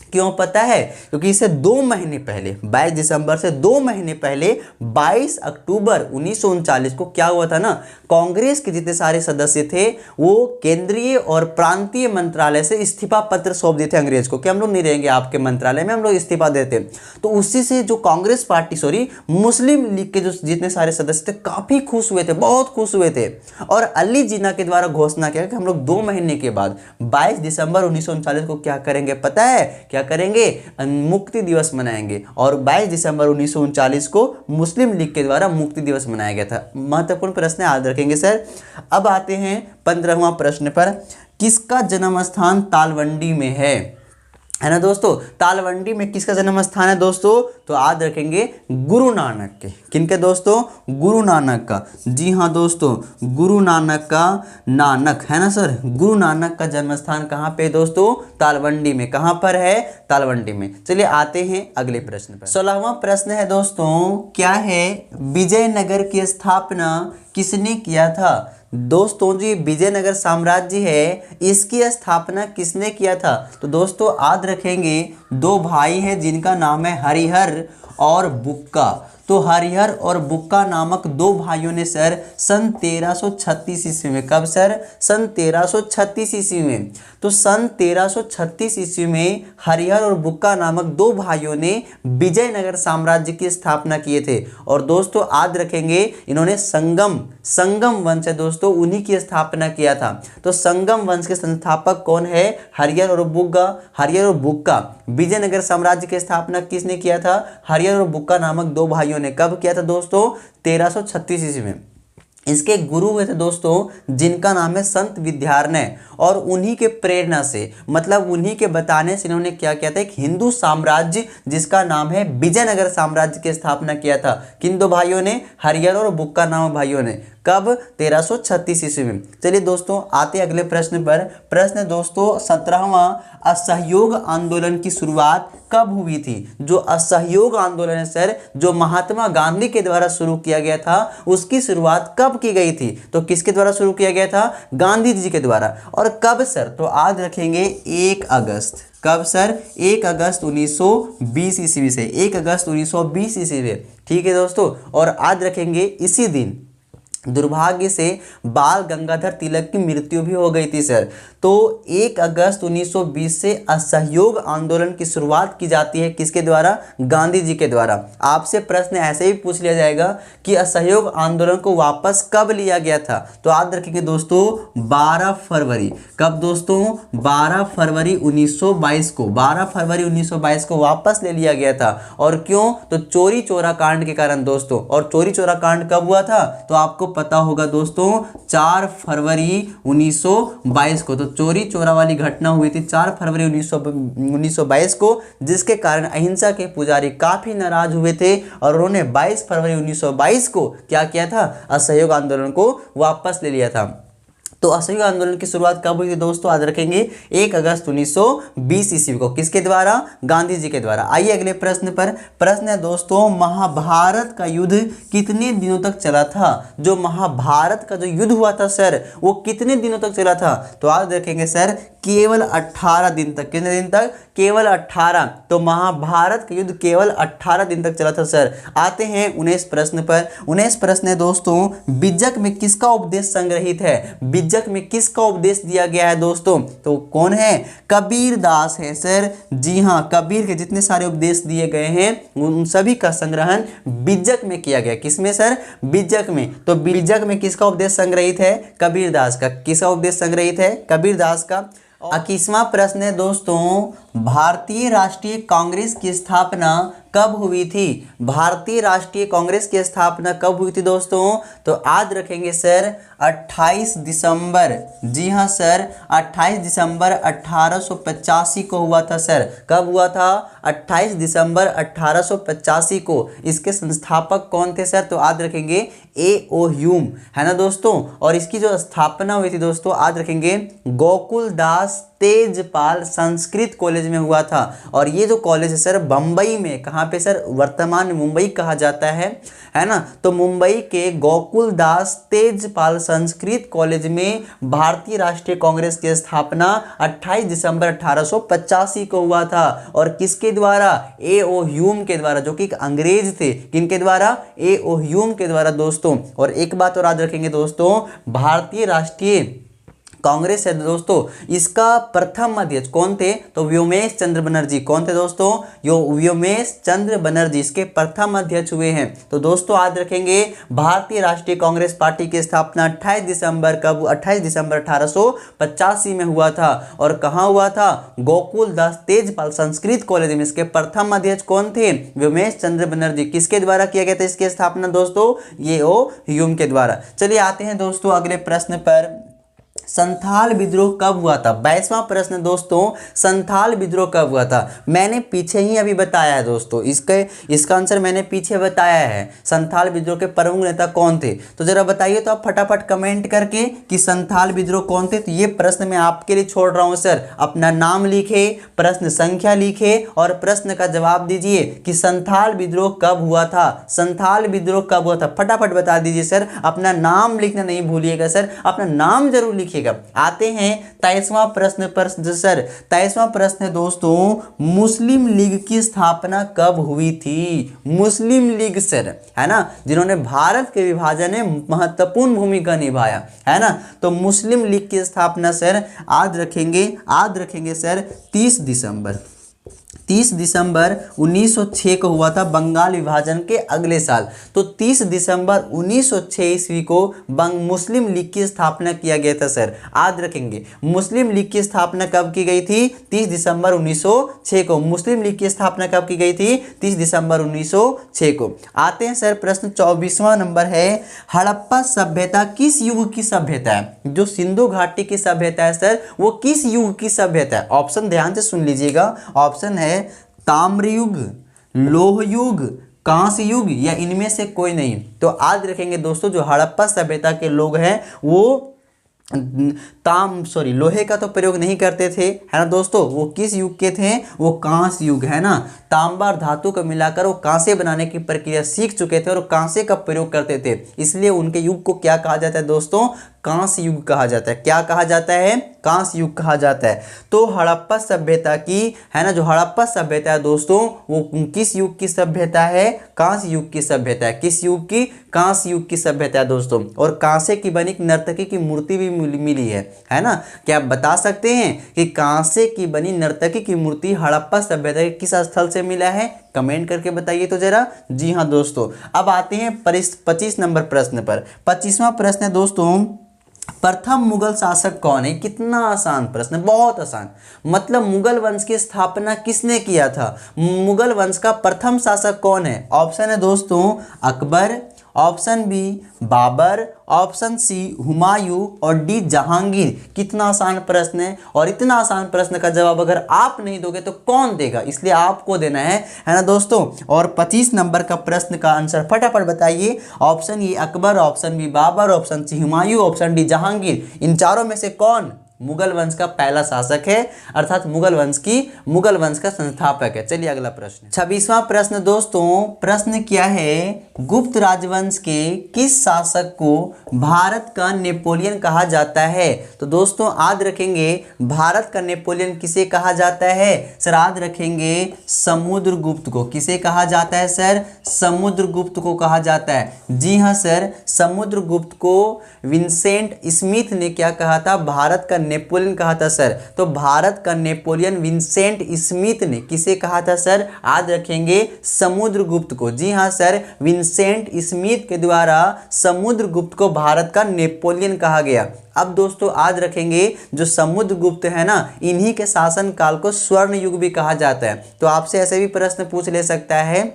Speaker 1: क्यों पता है? क्योंकि इससे 2 महीने पहले, 22 दिसंबर से 2 महीने पहले 22 अक्टूबर 1939 को क्या हुआ था ना, कांग्रेस के जितने सारे सदस्य थे वो केंद्रीय और प्रांतीय मंत्रालय से इस्तीफा पत्र सौंप दिए थे अंग्रेज को कि हम लोग नहीं रहेंगे आपके मंत्रालय में, हम लोग इस्तीफा देते। तो उसी से जो कांग्रेस पार्टी मुस्लिम लीग के जो जितने सारे सदस्य थे काफ़ी खुश हुए थे, बहुत खुश हुए थे। और अली जिन्ना के द्वारा घोषणा किया कि हम लोग 2 महीने के बाद 22 दिसंबर 1939 को क्या करेंगे पता है? क्या करेंगे? मुक्ति दिवस मनाएंगे। और 22 दिसंबर 1939 को मुस्लिम लीग के द्वारा मुक्ति दिवस मनाया गया था। महत्वपूर्ण प्रश्न याद रखेंगे सर। अब आते हैं 15वां प्रश्न पर, किसका जन्म स्थान तालवंडी में है ना दोस्तों? तालवंडी में किसका जन्म स्थान है दोस्तों? तो याद रखेंगे गुरु नानक के। किनके दोस्तों? गुरु नानक का। जी हाँ दोस्तों, गुरु नानक का, नानक है ना सर, गुरु नानक का जन्म स्थान कहाँ पे दोस्तों? तालवंडी में। कहाँ पर है? तालवंडी में। चलिए आते हैं अगले प्रश्न पर। 16वां प्रश्न है दोस्तों, क्या है? विजयनगर की स्थापना किसने किया था? दोस्तों जी, विजयनगर साम्राज्य है, इसकी स्थापना किसने किया था? तो दोस्तों याद रखेंगे 2 भाई हैं जिनका नाम है हरिहर और बुक्का। तो हरिहर और बुक्का नामक 2 भाइयों ने सर सन 1336 ईस्वी में, कब सर? सन 1336 ईस्वी में। तो सन 1336 ईस्वी में हरिहर और बुक्का नामक 2 भाइयों ने विजयनगर साम्राज्य की स्थापना किए थे। और दोस्तों याद रखेंगे इन्होंने संगम वंश है दोस्तों, उन्हीं की स्थापना किया था। तो संगम वंश के संस्थापक कौन है? हरिहर और बुक्का। विजयनगर साम्राज्य की स्थापना किसने किया था? हरिहर और बुक्का नामक 2 भाइयों ने। कब किया था दोस्तों? 1336 ईस्वी में। इसके गुरु हुए थे दोस्तों जिनका नाम है संत विद्यारण्य। और उन्हीं के प्रेरणा से, मतलब उन्हीं के बताने से इन्होंने क्या किया था? एक हिंदू साम्राज्य जिसका नाम है विजयनगर साम्राज्य की स्थापना किया था। किन 2 भाइयों ने? हरिहर और बुक्का नामक भाइयों ने। कब? 1336 ईस्वी में। चलिए दोस्तों आते अगले प्रश्न पर। प्रश्न दोस्तों 17वां, असहयोग आंदोलन की शुरुआत कब हुई थी? जो असहयोग आंदोलन है सर, जो महात्मा गांधी के द्वारा शुरू किया गया था, उसकी शुरुआत कब की गई थी? तो किसके द्वारा शुरू किया गया था? गांधी जी के द्वारा। और कब सर? तो याद रखेंगे 1 अगस्त। कब सर? 1 अगस्त 1920 ईस्वी से, 1 अगस्त 1920 ईस्वी से। ठीक है दोस्तों। और याद रखेंगे इसी दिन दुर्भाग्य से बाल गंगाधर तिलक की मृत्यु भी हो गई थी सर। तो 1 अगस्त 1920 से असहयोग आंदोलन की शुरुआत की जाती है, किसके द्वारा? गांधी जी के द्वारा। आपसे प्रश्न ऐसे ही पूछ लिया जाएगा कि असहयोग आंदोलन को वापस कब लिया गया था? तो याद रखेंगे दोस्तों 12 फरवरी। कब दोस्तों? 12 फरवरी 1922 को, 12 फरवरी 1922 को वापस ले लिया गया था। और क्यों? तो चोरी चोरा कांड के कारण दोस्तों। और चोरी चोरा कांड कब हुआ था? तो आपको पता होगा दोस्तों 4 फरवरी 1922 को। तो चोरी चोरा वाली घटना हुई थी 4 फरवरी 1922 को, जिसके कारण अहिंसा के पुजारी काफी नाराज हुए थे और उन्होंने 22 फरवरी 1922 को क्या किया था? असहयोग आंदोलन को वापस ले लिया था। तो असहयोग आंदोलन की शुरुआत कब हुई थी दोस्तों? याद रखेंगे 1 अगस्त 1920 ईस्वी को। किसके द्वारा? गांधी जी के द्वारा। आइए अगले प्रश्न पर। प्रश्न है दोस्तों, महाभारत का युद्ध कितने दिनों तक चला था? जो महाभारत का जो युद्ध हुआ था सर, वो कितने दिनों तक चला था? तो याद रखेंगे सर केवल 18 दिन तक। कितने दिन तक? केवल 18। तो महाभारत का युद्ध केवल 18 दिन तक चला था सर। आते हैं 19 प्रश्न पर। 19 प्रश्न है दोस्तों, बिज्जक में किसका उपदेश संग्रहित है? बिज्जक में किसका उपदेश दिया गया है दोस्तों? तो कौन है? कबीर दास है सर। जी हाँ, कबीर के जितने सारे उपदेश दिए गए हैं उन सभी का संग्रहण बिज्जक में किया गया। किसमें सर? बिज्जक में। तो बिज्जक में किसका उपदेश संग्रहित है? कबीर दास का। किसका उपदेश संग्रहित है? कबीर दास का। 21वां प्रश्न है दोस्तों, भारतीय राष्ट्रीय कांग्रेस की स्थापना कब हुई थी? भारतीय राष्ट्रीय कांग्रेस की स्थापना कब हुई थी दोस्तों? तो याद रखेंगे सर 28 दिसंबर। जी हाँ सर, 28 दिसंबर 1885 को हुआ था सर। कब हुआ था? 28 दिसंबर 1885 को। इसके संस्थापक कौन थे सर? तो याद रखेंगे A.O. ह्यूम, है ना दोस्तों। और इसकी जो स्थापना हुई थी दोस्तों, याद रखेंगे गोकुल दास तेजपाल संस्कृत कॉलेज में हुआ था। और ये जो कॉलेज है सर बम्बई में, कहाँ पे सर? वर्तमान मुंबई कहा जाता है ना। तो मुंबई के गोकुल दास तेजपाल संस्कृत कॉलेज में भारतीय राष्ट्रीय कांग्रेस की स्थापना 28 दिसंबर 1885 को हुआ था। और किसके द्वारा? A.O. ह्यूम के द्वारा, जो कि एक अंग्रेज थे। किनके द्वारा? A.O. ह्यूम के द्वारा दोस्तों। और एक बात और याद रखेंगे दोस्तों, भारतीय राष्ट्रीय कांग्रेस है दोस्तों, इसका प्रथम अध्यक्ष कौन थे? तो व्योमेश चंद्र बनर्जी। कौन थे दोस्तों? व्योमेश चंद्र बनर्जी इसके प्रथम अध्यक्ष हुए हैं। तो दोस्तों याद रखेंगे भारतीय राष्ट्रीय कांग्रेस पार्टी की स्थापना 28 दिसंबर कब? 28 दिसंबर 1885 में हुआ था। और कहाँ हुआ था? गोकुल दास तेजपाल संस्कृत कॉलेज में। इसके प्रथम अध्यक्ष कौन थे? व्योमेश चंद्र बनर्जी। किसके द्वारा किया गया था इसकी स्थापना दोस्तों? A.O. ह्यूम के द्वारा। चलिए आते हैं दोस्तों अगले प्रश्न पर। संथाल विद्रोह कब हुआ था? 22वां प्रश्न दोस्तों, संथाल विद्रोह कब हुआ था? मैंने पीछे ही अभी बताया है दोस्तों, इसका आंसर मैंने पीछे बताया है। संथाल विद्रोह के प्रमुख नेता कौन थे? तो जरा बताइए तो आप फटाफट कमेंट करके कि संथाल विद्रोह कौन थे। तो ये प्रश्न मैं आपके लिए छोड़ रहा हूं सर। अपना नाम लिखे, प्रश्न संख्या लिखे और प्रश्न का जवाब दीजिए कि संथाल विद्रोह कब हुआ था। संथाल विद्रोह कब हुआ था? फटाफट बता दीजिए सर। अपना नाम लिखना नहीं भूलिएगा सर, अपना नाम जरूर लिखिएगा। आते हैं 23वां प्रश्न पर सर। 23वां प्रश्न है दोस्तों, मुस्लिम लीग की स्थापना कब हुई थी? मुस्लिम लीग सर, है ना, जिन्होंने भारत के विभाजन में महत्वपूर्ण भूमिका निभाया, है ना। तो मुस्लिम लीग की स्थापना सर याद रखेंगे सर 30 दिसंबर 1906 को हुआ था, बंगाल विभाजन के अगले साल। तो 30 दिसंबर 1906 ईस्वी को मुस्लिम लीग की स्थापना किया गया था सर। याद रखेंगे मुस्लिम लीग की स्थापना कब की गई थी? 30 दिसंबर 1906 को। मुस्लिम लीग की स्थापना कब की गई थी? 30 दिसंबर 1906 को। आते हैं सर प्रश्न 24वां नंबर है, हड़प्पा सभ्यता किस युग की सभ्यता है? जो सिंधु घाटी की सभ्यता है सर, वो किस युग की सभ्यता है? ऑप्शन ध्यान से सुन लीजिएगा। ऑप्शन है ताम्र युग, लोह युग, कांस्य युग या इनमें से कोई नहीं। तो याद रखेंगे दोस्तों, जो हड़प्पा सभ्यता के लोग हैं वो लोहे का तो प्रयोग नहीं करते थे, है ना दोस्तों। वो किस युग के थे? वो कांस्य युग, है ना। तांबा और धातु को मिलाकर वो कांसे बनाने की प्रक्रिया सीख चुके थे और कांसे का प्रयोग करते थे, इसलिए उनके युग को क्या कहा जाता है दोस्तों? कांस्य युग कहा जाता है। क्या कहा जाता है? कांस्य युग कहा जाता है। तो हड़प्पा सभ्यता की, है ना, जो हड़प्पा सभ्यता है दोस्तों, वो किस युग की सभ्यता है? कांस्य युग की सभ्यता है। किस युग की? कांस्य युग की सभ्यता है दोस्तों। और कांसे की बनी नर्तकी की मूर्ति भी मिली है ना। क्या आप बता सकते हैं कि कांसे की बनी नर्तकी की मूर्ति हड़प्पा सभ्यता के किस स्थल से मिला है? कमेंट करके बताइए तो जरा। जी हाँ दोस्तों, अब आते हैं 25 नंबर प्रश्न पर। 25वां प्रश्न है दोस्तों, प्रथम मुगल शासक कौन है? कितना आसान प्रश्न, बहुत आसान। मतलब मुगल वंश की स्थापना किसने किया था? मुगल वंश का प्रथम शासक कौन है? ऑप्शन है दोस्तों Akbar, option B Babar, option C Humayun और डी जहांगीर। कितना आसान प्रश्न है, और इतना आसान प्रश्न का जवाब अगर आप नहीं दोगे तो कौन देगा? इसलिए आपको देना है ना दोस्तों। और 25 नंबर का प्रश्न का आंसर फटाफट बताइए। Option A Akbar, option B Babar, option C Humayun, option D Jahangir. इन चारों में से कौन मुगल वंश का पहला शासक है, अर्थात मुगल वंश का संस्थापक है? चलिए अगला प्रश्न। 26वां प्रश्न दोस्तों, प्रश्न क्या है? गुप्त राजवंश के किस शासक को भारत का नेपोलियन कहा जाता है? तो दोस्तों याद रखेंगे, भारत का नेपोलियन किसे कहा जाता है? सर याद रखेंगे, समुद्रगुप्त को। किसे कहा जाता है सर? समुद्रगुप्त को कहा जाता है। जी हाँ सर, समुद्रगुप्त को विंसेंट स्मिथ ने क्या कहा था? भारत का नेपोलियन कहा था सर। तो भारत का नेपोलियन विंसेंट स्मिथ ने किसे कहा था सर? याद रखेंगे, समुद्रगुप्त को। जी हाँ सर, विंसेंट स्मिथ के द्वारा समुद्रगुप्त को भारत का नेपोलियन कहा गया। अब दोस्तों याद रखेंगे, जो समुद्रगुप्त है ना, इन्हीं के शासन काल को स्वर्ण युग भी कहा जाता है। तो आपसे ऐसे भी प्रश्न पूछ ले सकता है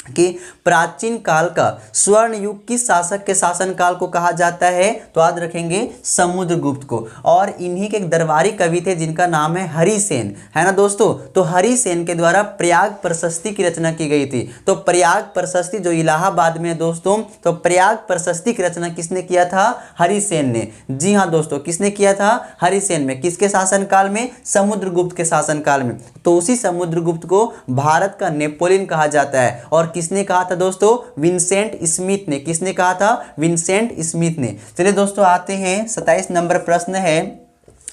Speaker 1: कि प्राचीन काल का स्वर्ण युग किस शासक के शासन काल को कहा जाता है? तो याद रखेंगे, समुद्रगुप्त को। और इन्हीं के एक दरबारी कवि थे जिनका नाम है हरिसेन, है ना दोस्तों। तो हरिसेन के द्वारा प्रयाग प्रशस्ति की रचना की गई थी। तो प्रयाग प्रशस्ति जो इलाहाबाद में है दोस्तों, तो प्रयाग प्रशस्ति की रचना किसने किया था? हरिसेन ने। जी हाँ दोस्तों, किसने किया था? हरिसेन में। किसके शासन काल में? समुद्रगुप्त के शासन काल में। तो उसी समुद्रगुप्त को भारत का नेपोलियन कहा जाता है। और किसने कहा था दोस्तों? विंसेंट स्मिथ ने। किसने कहा था? विंसेंट स्मिथ ने। चलिए दोस्तों आते हैं, 27 नंबर प्रश्न है,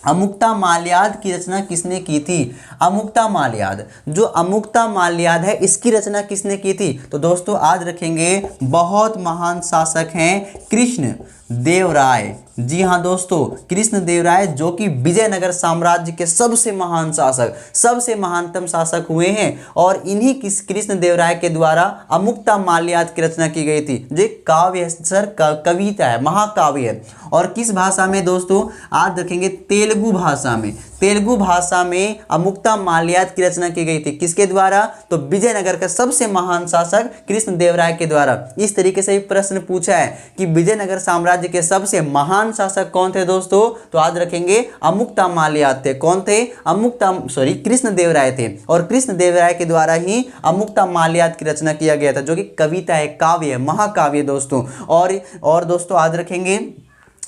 Speaker 1: अमुक्तमाल्याद की रचना किसने की थी? अमुक्तमाल्याद, जो अमुक्तमाल्याद है, इसकी रचना किसने की थी? तो दोस्तों याद रखेंगे, बहुत महान शासक हैं कृष्ण देव राय। जी हाँ दोस्तों, कृष्ण देव राय, जो कि विजयनगर साम्राज्य के सबसे महान शासक, सबसे महानतम शासक हुए हैं। और इन्हीं कृष्ण देव राय के द्वारा अमुक्तमाल्याद की रचना की गई थी, जो काव्य सर कविता है, महाकाव्य है। और किस भाषा में दोस्तों? याद रखेंगे, तेलुगु भाषा में। तेलुगु भाषा में अमुक्तमाल्याद की रचना की गई थी। किसके द्वारा? तो विजयनगर का सबसे महान शासक कृष्ण देव राय के द्वारा। इस तरीके से प्रश्न पूछा है कि विजयनगर साम्राज्य के सबसे महान शासक कौन थे दोस्तों? तो याद रखेंगे, अमुक्तमाल्याद थे। कौन थे? कृष्ण देव राय थे। और कृष्ण देव राय के द्वारा ही अमुक्तमाल्याद की रचना किया गया था, जो कि कविता है, काव्य है, महाकाव्य दोस्तों। और दोस्तों याद रखेंगे,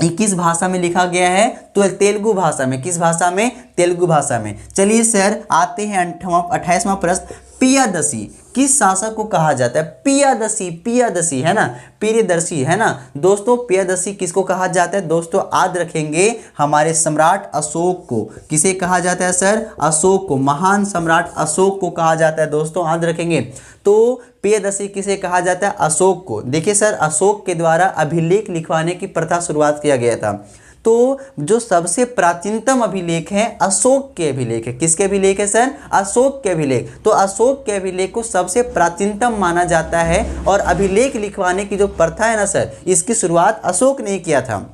Speaker 1: किस भाषा में लिखा गया है? तो तेलुगु भाषा में। किस भाषा में? तेलुगु भाषा में। चलिए सर आते हैं 28वां प्रश्न, पियादसी किस शासक को कहा जाता है? पियादसी है ना, प्रियदर्शी है ना दोस्तों। पियादसी किसको कहा जाता है दोस्तों? याद रखेंगे, हमारे सम्राट अशोक को। किसे कहा जाता है सर? अशोक को। महान सम्राट अशोक को कहा जाता है दोस्तों, याद रखेंगे। तो पियादसी किसे कहा जाता है? अशोक को। देखिए सर, अशोक के द्वारा अभिलेख लिखवाने की प्रथा शुरुआत किया गया था। तो जो सबसे प्राचीनतम अभिलेख है, अशोक के अभिलेख है। किसके अभिलेख है सर? अशोक के अभिलेख। तो अशोक के अभिलेख को सबसे प्राचीनतम माना जाता है। और अभिलेख लिखवाने की जो प्रथा है ना सर, इसकी शुरुआत अशोक ने किया था।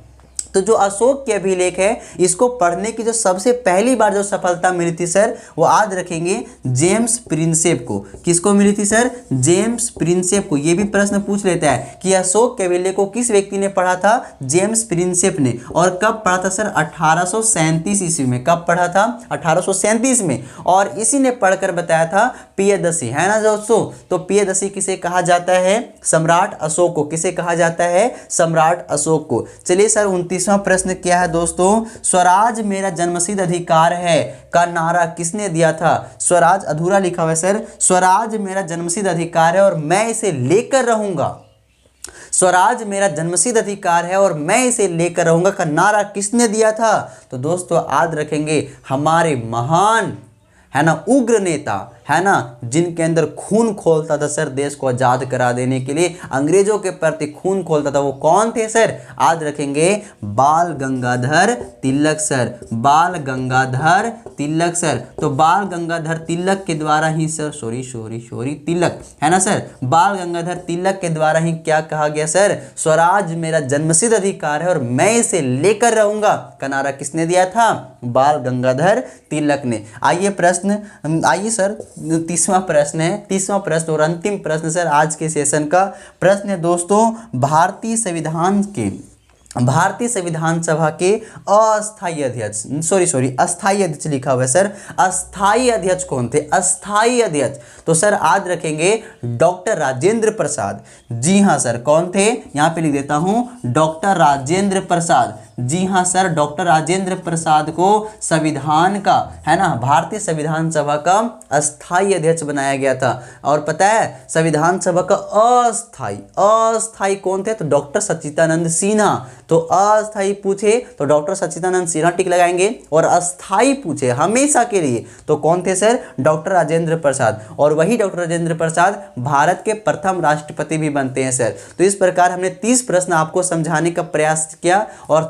Speaker 1: तो जो अशोक के अभिलेख है, इसको पढ़ने की जो सबसे पहली बार जो सफलता मिली थी सर, वो याद रखेंगे, जेम्स प्रिंसेप को। किसको मिली थी सर? जेम्स प्रिंसेप को। ये भी प्रश्न पूछ लेता है कि अशोक के अभिलेख को किस व्यक्ति ने पढ़ा था? जेम्स प्रिंसेप ने। और कब पढ़ा था सर? 1837 ईस्वी में। कब पढ़ा था? 1837 में। और इसी ने पढ़कर बताया था पियादसी, है ना दोस्तों। तो पियादसी किसे कहा जाता है? सम्राट अशोक को। किसे कहा जाता है? सम्राट अशोक को। चलिए सर 29वां प्रश्न क्या है दोस्तों? स्वराज मेरा जन्मसिद्ध अधिकार है का नारा किसने दिया था? स्वराज अधूरा लिखा हुआ है सर। स्वराज मेरा जन्मसिद्ध अधिकार है और मैं इसे लेकर रहूंगा। स्वराज मेरा जन्मसिद्ध अधिकार है और मैं इसे लेकर रहूंगा का नारा किसने दिया था? तो दोस्तों याद रखेंगे, हमारे महान, है ना, उग्र नेता, है ना, जिनके अंदर खून खोलता था सर देश को आज़ाद करा देने के लिए, अंग्रेजों के प्रति खून खोलता था, वो कौन थे सर? याद रखेंगे, बाल गंगाधर तिलक सर, बाल गंगाधर तिलक सर। तो बाल गंगाधर तिलक के द्वारा ही सर, सॉरी तिलक, है ना सर, बाल गंगाधर तिलक के द्वारा ही क्या कहा गया सर? स्वराज मेरा जन्मसिद्ध अधिकार है और मैं इसे लेकर रहूंगा का नारा किसने दिया था? बाल गंगाधर तिलक ने। आइए प्रश्न, आइए सर, तीसवां प्रश्न है, तीसवां प्रश्न और अंतिम प्रश्न सर आज के सेशन का प्रश्न है दोस्तों, भारतीय संविधान सभा के अस्थायी अध्यक्ष, अस्थायी अध्यक्ष लिखा हुआ है सर, अस्थायी अध्यक्ष कौन थे? अस्थायी अध्यक्ष, तो सर याद रखेंगे डॉक्टर राजेंद्र प्रसाद। जी हाँ सर, कौन थे? यहाँ पे लिख देता हूँ, डॉक्टर राजेंद्र प्रसाद। जी हाँ सर, डॉक्टर राजेंद्र प्रसाद को संविधान का, है ना, भारतीय संविधान सभा का अस्थायी अध्यक्ष बनाया गया था। और पता है संविधान सभा का अस्थायी कौन थे? तो डॉक्टर सच्चिदानंद सिन्हा। तो अस्थायी पूछे तो डॉक्टर सच्चिदानंद सिन्हा टिक लगाएंगे, और अस्थायी पूछे हमेशा के लिए तो कौन थे सर? डॉक्टर राजेंद्र प्रसाद। और वही डॉक्टर राजेंद्र प्रसाद भारत के प्रथम राष्ट्रपति भी बनते हैं सर। तो इस प्रकार हमने 30 प्रश्न आपको समझाने का प्रयास किया और